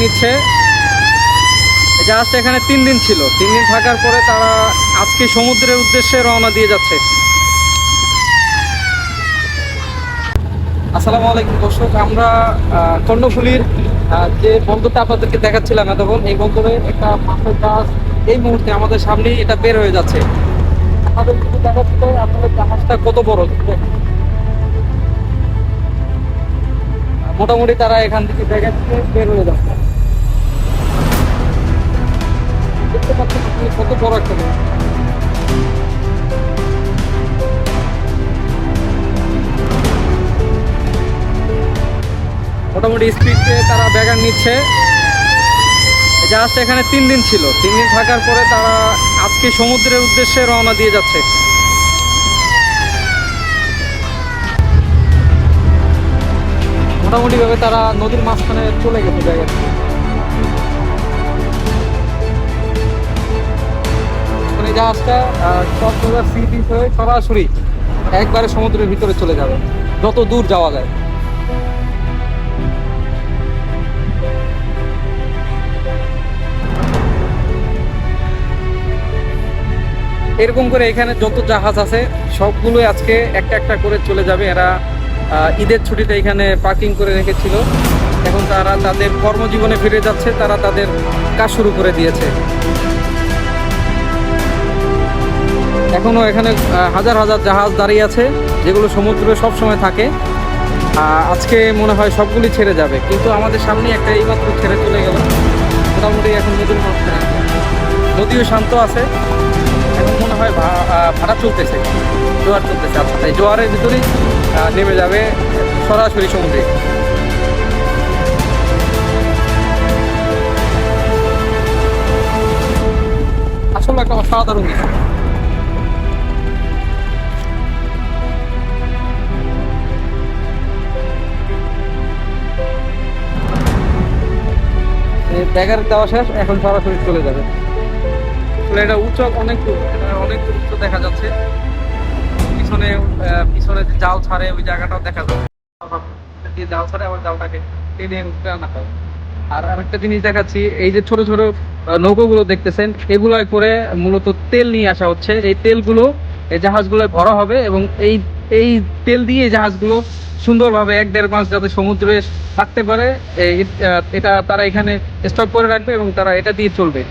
নিচ্ছে। জাহাজটা এখানে 3 দিন ছিল, 3 দিন থাকার পরে তারা আজকে সমুদ্রের উদ্দেশ্যে রওনা দিয়ে যাচ্ছে। আসসালামু আলাইকুম দর্শক, আমরা কর্ণফুলীর যে বন্দরটা আপনাদেরকে দেখাচ্ছিলাম এতক্ষণ, এই বন্দরে একটা মাছের জাহাজ এই মুহূর্তে আমাদের সামনেই এটা বের হয়ে যাচ্ছে। আমাদের যদি দেখাচ্ছিল আপনাদের জাহাজটা কত বড়, মোটামুটি তারা এখান থেকে দেখাচ্ছে বের হয়ে যাচ্ছে। দেখতে পাচ্ছেন আপনি কত বড় একটা জাহাজ। মোটামুটি স্পিডে তারা ব্যাগার নিচ্ছে। জাহাজটা এখানে 3 দিন ছিল, 3 দিন থাকার পরে তারা আজকে সমুদ্রের উদ্দেশ্যে রওনা দিয়ে যাচ্ছে। মোটামুটি ভাবে তারা নদীর মাঝখানে চলে গেছে জায়গা থেকে। এই জাহাজটা কক্সবাজার সি বিচ হয়ে সরাসরি একবারে সমুদ্রের ভিতরে চলে যাবে, যত দূর যাওয়া যায়। এরকম করে এখানে যত জাহাজ আছে সবগুলোই আজকে একটা একটা করে চলে যাবে। এরা ঈদের ছুটিতে এখানে পার্কিং করে রেখেছিল, এখন তারা তাদের কর্মজীবনে ফিরে যাচ্ছে, তারা তাদের কাজ শুরু করে দিয়েছে। এখনো এখানে হাজার হাজার জাহাজ দাঁড়িয়ে আছে, যেগুলো সমুদ্রে সব সময় থাকে। আজকে মনে হয় সবগুলি ছেড়ে যাবে, কিন্তু আমাদের সামনে একটা এইমাত্র ছেড়ে চলে গেল। মোটামুটি এখন নদীর মাঝখানে আছে, নদীও শান্ত আছে। এখন মনে হয় ভাড়া চলতেছে, জোয়ার চলতেছে। আচ্ছা, তাই জোয়ারের ভিতরেই নেমে যাবে সরাসরি সমুদ্রে। আসলে একটা অসাধারণ বিষয়। ব্যাগার দেওয়া শেষ, এখন সরাসরি চলে যাবে। আসলে এটা উচ্চ অনেক, এটা অনেক উচ্চ দেখা যাচ্ছে। পিছনে পিছনে যে জাল ছাড়ে ওই জায়গাটাও দেখা যাচ্ছে। দিয়ে জাল ছাড়ে আবার জালটাকে টেনে উঠতে আনা হয়। আর আরেকটা জিনিস দেখাচ্ছি, এই যে ছোট ছোট নৌকোগুলো দেখতেছেন, এগুলো করে মূলত তেল নিয়ে আসা হচ্ছে। এই তেলগুলো এই জাহাজগুলো ভরা হবে এবং এই এই তেল দিয়ে এই জাহাজগুলো সুন্দরভাবে 1-1.5 মাস যাতে সমুদ্রে থাকতে পারে, এটা তারা এখানে স্টক করে রাখবে এবং তারা এটা দিয়ে চলবে।